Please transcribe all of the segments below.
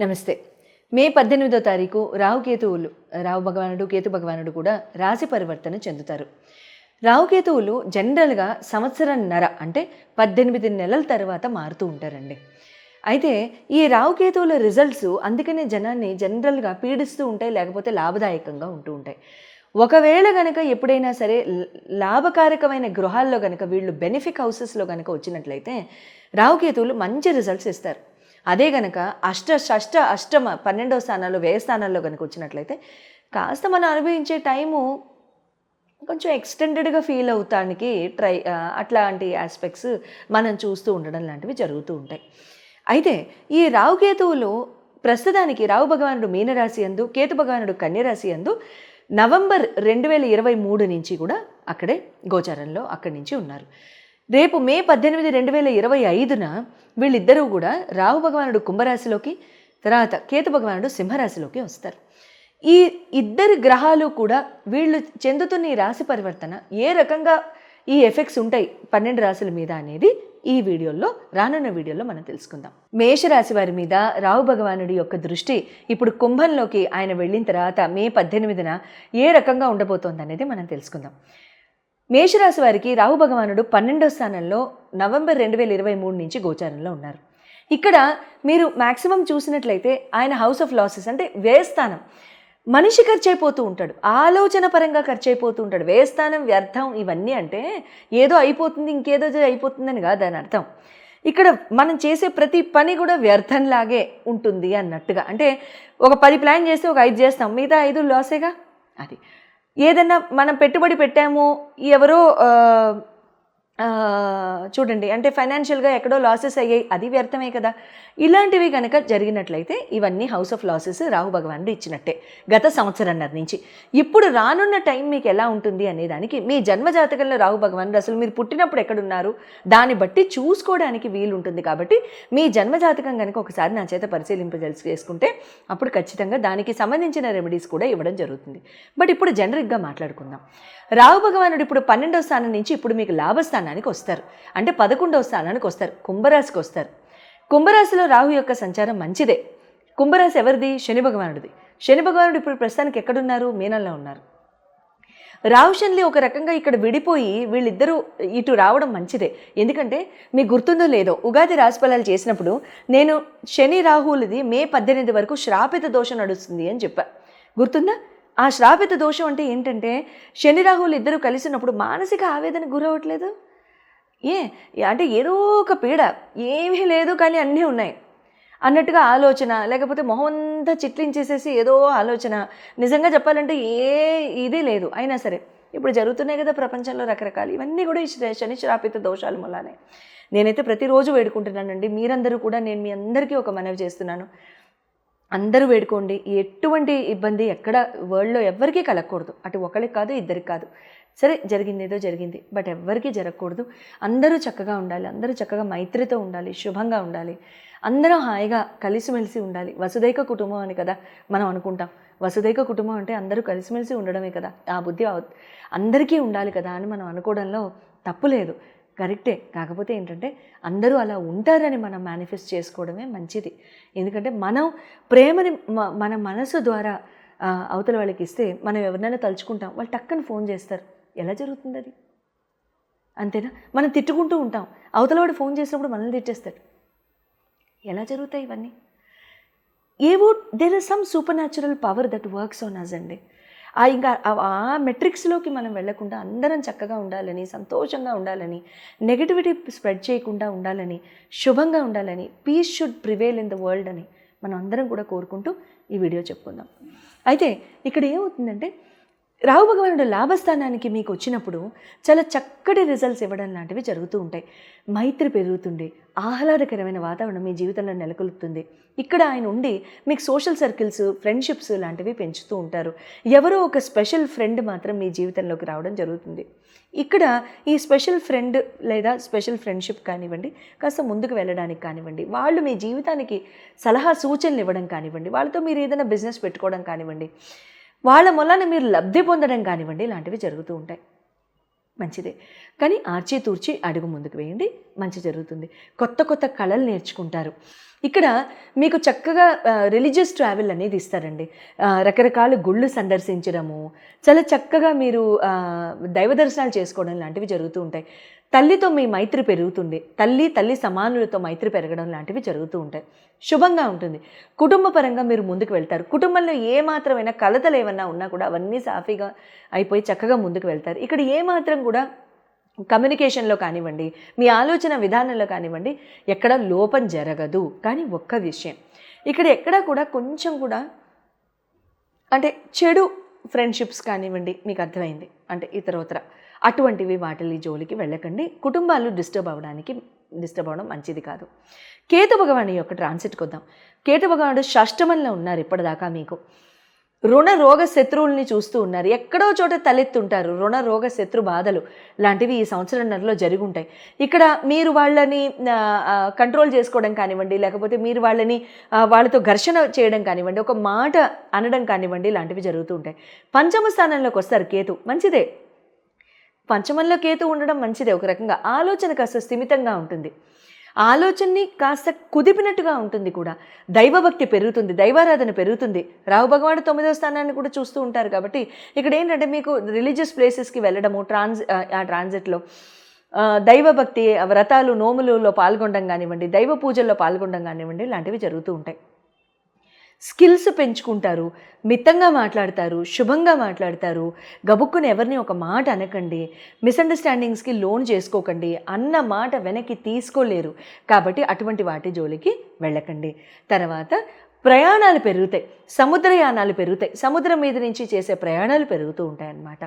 నమస్తే. మే 18వ తారీఖు రావు భగవానుడు కేతు భగవానుడు కూడా రాశి పరివర్తన చెందుతారు. రావుకేతువులు జనరల్గా సంవత్సరంన్నర అంటే 18 నెలల తర్వాత మారుతూ ఉంటారండి. అయితే ఈ రావుకేతువుల రిజల్ట్స్ అందుకనే జనాన్ని జనరల్గా పీడిస్తూ ఉంటాయి, లేకపోతే లాభదాయకంగా ఉంటూ ఉంటాయి. ఒకవేళ గనక ఎప్పుడైనా సరే లాభకారకమైన గృహాల్లో గనక వీళ్ళు బెనిఫిక్ హౌసెస్లో గనక వచ్చినట్లయితే రావుకేతువులు మంచి రిజల్ట్స్ ఇస్తారు. అదే గనక అష్టమ 12వ స్థానాల్లో వ్యయ స్థానాల్లో కనుక వచ్చినట్లయితే కాస్త మనం అనుభవించే టైము కొంచెం ఎక్స్టెండెడ్గా ఫీల్ అవుతానికి అట్లాంటి ఆస్పెక్ట్స్ మనం చూస్తూ ఉండడం లాంటివి జరుగుతూ ఉంటాయి. అయితే ఈ రావుకేతువులు ప్రస్తుతానికి రావు భగవానుడు మీనరాశి యందు, కేతు భగవానుడు కన్యరాశి యందు నవంబర్ 2023 నుంచి కూడా అక్కడే గోచారంలో అక్కడి నుంచి ఉన్నారు. రేపు మే 18, 2025న వీళ్ళిద్దరూ కూడా రాహు భగవానుడు కుంభరాశిలోకి, తర్వాత కేతు భగవానుడు సింహరాశిలోకి వస్తారు. ఈ ఇద్దరు గ్రహాలు కూడా వీళ్ళు చెందుతున్న ఈ రాశి పరివర్తన ఏ రకంగా ఈ ఎఫెక్ట్స్ ఉంటాయి 12 రాశుల మీద అనేది ఈ వీడియోలో రానున్న వీడియోలో మనం తెలుసుకుందాం. మేషరాశి వారి మీద రాహు భగవానుడి యొక్క దృష్టి ఇప్పుడు కుంభంలోకి ఆయన వెళ్ళిన తర్వాత మే 18న ఏ రకంగా ఉండబోతోంది అనేది మనం తెలుసుకుందాం. మేషరాశి వారికి రాహు భగవానుడు 12వ స్థానంలో నవంబర్ 2023 నుంచి గోచారంలో ఉన్నారు. ఇక్కడ మీరు మ్యాక్సిమం చూసినట్లయితే ఆయన హౌస్ ఆఫ్ లాసెస్ అంటే వ్యయస్థానం. మనిషి ఖర్చు అయిపోతూ ఉంటాడు, ఆలోచన పరంగా ఖర్చు అయిపోతూ ఉంటాడు. వ్యయస్థానం, వ్యర్థం ఇవన్నీ అంటే ఏదో అయిపోతుంది ఇంకేదో అయిపోతుందని కాదు దాని అర్థం. ఇక్కడ మనం చేసే ప్రతి పని కూడా వ్యర్థంలాగే ఉంటుంది అన్నట్టుగా. అంటే ఒక 10 ప్లాన్ చేస్తే ఒక 5 చేస్తాం, మిగతా 5 లాసేగా. అది ఏదన్నా మనం పెట్టుబడి పెట్టాము, ఎవరో చూడండి అంటే ఫైనాన్షియల్గా ఎక్కడో లాసెస్ అయ్యాయి, అది వ్యర్థమే కదా. ఇలాంటివి కనుక జరిగినట్లయితే ఇవన్నీ హౌస్ ఆఫ్ లాసెస్ రాహు భగవానుడు ఇచ్చినట్టే గత సంవత్సరంన్నర నుంచి. ఇప్పుడు రానున్న టైం మీకు ఎలా ఉంటుంది అనే దానికి మీ జన్మజాతకంలో రాహు భగవానుడు అసలు మీరు పుట్టినప్పుడు ఎక్కడున్నారు దాన్ని బట్టి చూసుకోవడానికి వీలు ఉంటుంది. కాబట్టి మీ జన్మజాతకం కనుక ఒకసారి నా చేత చేసుకుంటే అప్పుడు ఖచ్చితంగా దానికి సంబంధించిన రెమెడీస్ కూడా ఇవ్వడం జరుగుతుంది. బట్ ఇప్పుడు జనరిక్గా మాట్లాడుకుందాం. రాహు భగవానుడు ఇప్పుడు 12వ స్థానం నుంచి ఇప్పుడు మీకు లాభస్థానానికి వస్తారు, అంటే 11వ స్థానానికి వస్తారు, కుంభరాశికి వస్తారు. కుంభరాశిలో రాహు యొక్క సంచారం మంచిదే. కుంభరాశి ఎవరిది? శని భగవానుడిది. శని భగవానుడు ఇప్పుడు ప్రస్తుతానికి ఎక్కడున్నారు? మీనంలో ఉన్నారు. రాహు శని ఒక రకంగా ఇక్కడ విడిపోయి వీళ్ళిద్దరూ ఇటు రావడం మంచిదే. ఎందుకంటే మీకు గుర్తుందో లేదో ఉగాది రాశిఫలాలు చేసినప్పుడు నేను శని రాహులది మే 18 వరకు శ్రాపిత దోషం నడుస్తుంది అని చెప్పా, గుర్తుందా? ఆ శ్రాపిత దోషం అంటే ఏంటంటే శని రాహువులు ఇద్దరు కలిసినప్పుడు మానసిక ఆవేదన గురవట్లేదు. అంటే ఏదో ఒక పీడ, ఏమీ లేదు కానీ అన్నీ ఉన్నాయి అన్నట్టుగా ఆలోచన, లేకపోతే మొహం అంతా చిట్లించేసేసి ఏదో ఆలోచన. నిజంగా చెప్పాలంటే ఇది లేదు. అయినా సరే ఇప్పుడు జరుగుతున్నాయి కదా ప్రపంచంలో రకరకాలు, ఇవన్నీ కూడా ఈ శని శ్రాపిత దోషాల మూలానే. నేనైతే ప్రతిరోజు వేడుకుంటున్నానండి. మీరందరూ కూడా, నేను మీ అందరికీ ఒక మనవి చేస్తున్నాను, అందరూ వేడుకోండి. ఎటువంటి ఇబ్బంది ఎక్కడ వరల్డ్లో ఎవరికీ కలగకూడదు. అటు ఒకరికి కాదు, ఇద్దరికి కాదు. సరే జరిగింది ఏదో జరిగింది, బట్ ఎవ్వరికీ జరగకూడదు. అందరూ చక్కగా ఉండాలి, అందరూ చక్కగా మైత్రితో ఉండాలి, శుభంగా ఉండాలి, అందరం హాయిగా కలిసిమెలిసి ఉండాలి. వసుదైక కుటుంబం అని కదా మనం అనుకుంటాం. వసుదైక కుటుంబం అంటే అందరూ కలిసిమెలిసి ఉండడమే కదా. ఆ బుద్ధి అందరికీ ఉండాలి కదా అని మనం అనుకోవడంలో తప్పు లేదు, కరెక్టే. కాకపోతే ఏంటంటే అందరూ అలా ఉంటారని మనం మేనిఫెస్ట్ చేసుకోవడమే మంచిది. ఎందుకంటే మనం ప్రేమని మన మనసు ద్వారా అవతల వాళ్ళకి ఇస్తే మనం ఎవరినైనా తలుచుకుంటాం, వాళ్ళు టక్కని ఫోన్ చేస్తారు. ఎలా జరుగుతుంది అది? అంతేనా? మనం తిట్టుకుంటూ ఉంటాం, అవతల వాడు ఫోన్ చేసినప్పుడు మనల్ని తిట్టేస్తాడు. ఎలా జరుగుతాయి ఇవన్నీ? There is some supernatural power that works on us అండి. ఇంకా ఆ మెట్రిక్స్లోకి మనం వెళ్లకుండా అందరం చక్కగా ఉండాలని, సంతోషంగా ఉండాలని, నెగటివిటీ స్ప్రెడ్ చేయకుండా ఉండాలని, శుభంగా ఉండాలని, peace should prevail in the world అని మనం అందరం కూడా కోరుకుంటూ ఈ వీడియో చెప్పుకుందాం. అయితే ఇక్కడ ఏమవుతుందంటే రాహు భగవానుడు లాభస్థానానికి మీకు వచ్చినప్పుడు చాలా చక్కటి రిజల్ట్స్ ఇవ్వడం లాంటివి జరుగుతూ ఉంటాయి. మైత్రి పెరుగుతుంది, ఆహ్లాదకరమైన వాతావరణం మీ జీవితంలో నెలకొల్పుతుంది. ఇక్కడ ఆయన ఉండి మీకు సోషల్ సర్కిల్స్, ఫ్రెండ్షిప్స్ లాంటివి పెంచుతూ ఉంటారు. ఎవరో ఒక స్పెషల్ ఫ్రెండ్ మాత్రం మీ జీవితంలోకి రావడం జరుగుతుంది. ఇక్కడ ఈ స్పెషల్ ఫ్రెండ్ లేదా స్పెషల్ ఫ్రెండ్షిప్ కానివ్వండి, కాస్త ముందుకు వెళ్ళడానికి కానివ్వండి, వాళ్ళు మీ జీవితానికి సలహా సూచనలు ఇవ్వడం కానివ్వండి, వాళ్ళతో మీరు ఏదైనా బిజినెస్ పెట్టుకోవడం కానివ్వండి, వాళ్ళ మూలాన మీరు లబ్ధి పొందడం కానివ్వండి, ఇలాంటివి జరుగుతూ ఉంటాయి. మంచిదే. కానీ ఆర్చి తూర్చి అడుగు ముందుకు వేయండి, మంచి జరుగుతుంది. కొత్త కొత్త కళలు నేర్చుకుంటారు. ఇక్కడ మీకు చక్కగా రిలీజియస్ ట్రావెల్ అనేది ఇస్తారండి. రకరకాల గుళ్ళు సందర్శించడము, చాలా చక్కగా మీరు దైవ దర్శనాలు చేసుకోవడం లాంటివి జరుగుతూ ఉంటాయి. తల్లితో మీ మైత్రి పెరుగుతుంది. తల్లి సమానులతో మైత్రి పెరగడం లాంటివి జరుగుతూ ఉంటాయి. శుభంగా ఉంటుంది. కుటుంబ పరంగా మీరు ముందుకు వెళ్తారు. కుటుంబంలో ఏ మాత్రమైనా కలతలు ఏమన్నా ఉన్నా కూడా అవన్నీ సాఫీగా అయిపోయి చక్కగా ముందుకు వెళ్తారు. ఇక్కడ ఏ మాత్రం కూడా కమ్యూనికేషన్లో కానివ్వండి, మీ ఆలోచన విధానంలో కానివ్వండి, ఎక్కడ లోపం జరగదు. కానీ ఒక్క విషయం, ఇక్కడ ఎక్కడ కూడా కొంచెం కూడా అంటే చెడు ఫ్రెండ్షిప్స్ కానివ్వండి, మీకు అర్థమైంది అంటే ఇతరోతర అటువంటివి వాటిని జోలికి వెళ్ళకండి. కుటుంబాలు డిస్టర్బ్ అవ్వడం మంచిది కాదు. కేతు భగవాని యొక్క ట్రాన్సిట్కి వద్దాం. కేతు భగవానుడు షష్టమంలో ఉన్నారు ఇప్పటిదాకా. మీకు రుణ రోగ శత్రువుల్ని చూస్తూ ఉన్నారు. ఎక్కడో చోట తలెత్తుంటారు. రుణ రోగ శత్రు బాధలు లాంటివి ఈ సంవత్సరంన్నరలో జరిగి ఉంటాయి. ఇక్కడ మీరు వాళ్ళని కంట్రోల్ చేసుకోవడం కానివ్వండి, లేకపోతే మీరు వాళ్ళతో ఘర్షణ చేయడం కానివ్వండి, ఒక మాట అనడం కానివ్వండి, లాంటివి జరుగుతూ ఉంటాయి. పంచమ స్థానంలోకి వస్తారు కేతు, మంచిదే. పంచమంలో కేతు ఉండడం మంచిదే. ఒక రకంగా ఆలోచన కాస్త స్థిమితంగా ఉంటుంది. ఆలోచనని కాస్త కుదిపినట్టుగా ఉంటుంది కూడా. దైవభక్తి పెరుగుతుంది, దైవారాధన పెరుగుతుంది. రాహు భగవానుడు 9వ స్థానాన్ని కూడా చూస్తూ ఉంటారు కాబట్టి ఇక్కడ ఏంటంటే మీకు రిలీజియస్ ప్లేసెస్కి వెళ్ళడము, ఆ ట్రాన్సిట్లో దైవభక్తి, వ్రతాలు, నోములలో పాల్గొనడం కానివ్వండి, దైవ పూజల్లో పాల్గొనడం కానివ్వండి, లాంటివి జరుగుతూ ఉంటాయి. స్కిల్స్ పెంచుకుంటారు, మితంగా మాట్లాడతారు, శుభంగా మాట్లాడతారు. గబుక్కుని ఎవరిని ఒక మాట అనకండి, మిస్అండర్స్టాండింగ్స్కి లోన్ చేసుకోకండి. అన్న మాట వెనక్కి తీసుకోలేరు కాబట్టి అటువంటి వాటి జోలికి వెళ్ళకండి. తర్వాత ప్రయాణాలు పెరుగుతాయి, సముద్రయానాలు పెరుగుతాయి. సముద్రం మీద నుంచి చేసే ప్రయాణాలు పెరుగుతూ ఉంటాయన్నమాట.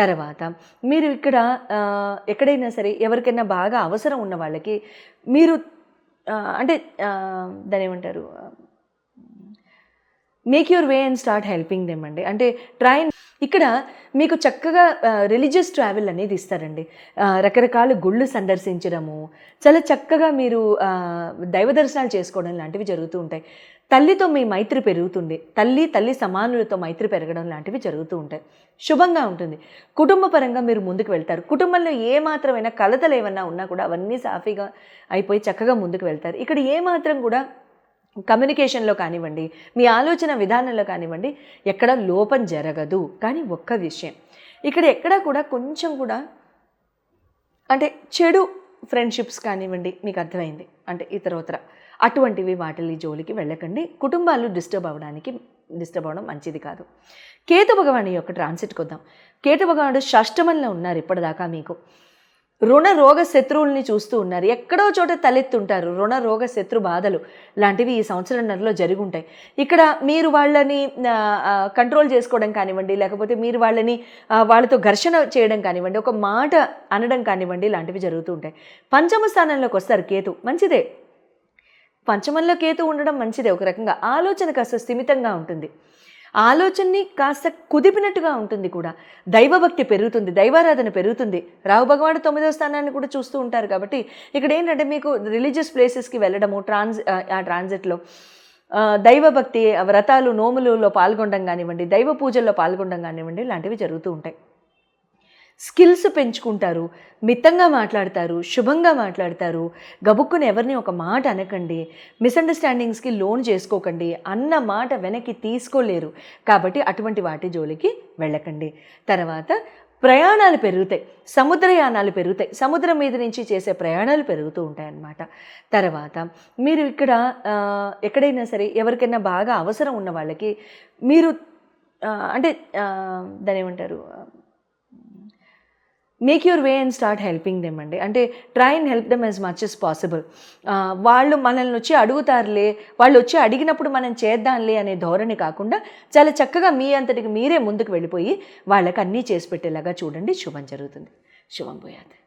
తర్వాత మీరు ఇక్కడ ఎక్కడైనా సరే ఎవరికైనా బాగా అవసరం ఉన్న వాళ్ళకి మీరు అంటే దాని ఏమంటారు, make your way and start helping them అండి. అంటే ఇక్కడ మీకు చక్కగా రిలీజియస్ ట్రావెల్ అనేది ఇస్తారండి. రకరకాల గుళ్ళు సందర్శించడము, చాలా చక్కగా మీరు దైవ దర్శనాలు చేసుకోవడం లాంటివి జరుగుతూ ఉంటాయి. తల్లితో మీ మైత్రి పెరుగుతుంది. తల్లి సమానులతో మైత్రి పెరగడం లాంటివి జరుగుతూ ఉంటాయి. శుభంగా ఉంటుంది. కుటుంబ పరంగా మీరు ముందుకు వెళ్తారు. కుటుంబంలో ఏ మాత్రమైనా కలతలు ఏమన్నా ఉన్నా కూడా అవన్నీ సాఫీగా అయిపోయి చక్కగా ముందుకు వెళ్తారు. ఇక్కడ ఏ మాత్రం కూడా కమ్యూనికేషన్లో కానివ్వండి, మీ ఆలోచన విధానంలో కానివ్వండి, ఎక్కడ లోపం జరగదు. కానీ ఒక్క విషయం, ఇక్కడ ఎక్కడ కూడా కొంచెం కూడా అంటే చెడు ఫ్రెండ్షిప్స్ కానివ్వండి, మీకు అర్థమైంది అంటే ఇతరోతర అటువంటివి వాటిని జోలికి వెళ్ళకండి. కుటుంబాలు డిస్టర్బ్ అవ్వడం మంచిది కాదు. కేతు భగవాని యొక్క ట్రాన్సిట్కి వద్దాం. కేతు భగవానుడు షష్టమంలో ఉన్నారు ఇప్పటిదాకా. మీకు రుణ రోగ శత్రువుల్ని చూస్తూ ఉన్నారు. ఎక్కడో చోట తలెత్తుంటారు. రుణ రోగ శత్రు బాధలు లాంటివి ఈ సంవత్సరంన్నరలో జరిగి ఉంటాయి. ఇక్కడ మీరు వాళ్ళని కంట్రోల్ చేసుకోవడం కానివ్వండి, లేకపోతే మీరు వాళ్ళతో ఘర్షణ చేయడం కానివ్వండి, ఒక మాట అనడం కానివ్వండి, లాంటివి జరుగుతూ ఉంటాయి. పంచమ స్థానంలోకి వస్తారు కేతు, మంచిదే. పంచమంలో కేతు ఉండడం మంచిదే. ఒక రకంగా ఆలోచన కాస్త స్థిమితంగా ఉంటుంది. ఆలోచనని కాస్త కుదిపినట్టుగా ఉంటుంది కూడా. దైవభక్తి పెరుగుతుంది, దైవారాధన పెరుగుతుంది. రాహు భగవానుడు 9వ స్థానాన్ని కూడా చూస్తూ ఉంటారు కాబట్టి ఇక్కడ ఏంటంటే మీకు రిలీజియస్ ప్లేసెస్కి వెళ్ళడము, ఆ ట్రాన్సిట్లో దైవభక్తి, వ్రతాలు, నోములలో పాల్గొనడం కానివ్వండి, దైవ పూజల్లో పాల్గొనడం కానివ్వండి, లాంటివి జరుగుతూ ఉంటాయి. స్కిల్స్ పెంచుకుంటారు, మితంగా మాట్లాడతారు, శుభంగా మాట్లాడతారు. గబుక్కుని ఎవరిని ఒక మాట అనకండి, మిస్అండర్స్టాండింగ్స్కి లోన్ చేసుకోకండి. అన్న మాట వెనక్కి తీసుకోలేరు కాబట్టి అటువంటి వాటి జోలికి వెళ్ళకండి. తర్వాత ప్రయాణాలు పెరుగుతాయి, సముద్రయానాలు పెరుగుతాయి. సముద్రం మీద నుంచి చేసే ప్రయాణాలు పెరుగుతూ ఉంటాయన్నమాట. తర్వాత మీరు ఇక్కడ ఎక్కడైనా సరే ఎవరికైనా బాగా అవసరం ఉన్న వాళ్ళకి మీరు అంటే దాని ఏమంటారు, make your way and start helping them అండి. అంటే try and help them as much as possible. వాళ్ళు మనల్ని వచ్చి అడుగుతారులే, వాళ్ళు వచ్చి అడిగినప్పుడు మనం చేద్దాంలే అనే ధోరణి కాకుండా చాలా చక్కగా మీ అంతటికి మీరే ముందుకు వెళ్ళిపోయి వాళ్ళకి అన్నీ చేసి పెట్టేలాగా చూడండి. శుభం జరుగుతుంది. శుభం పోయాది.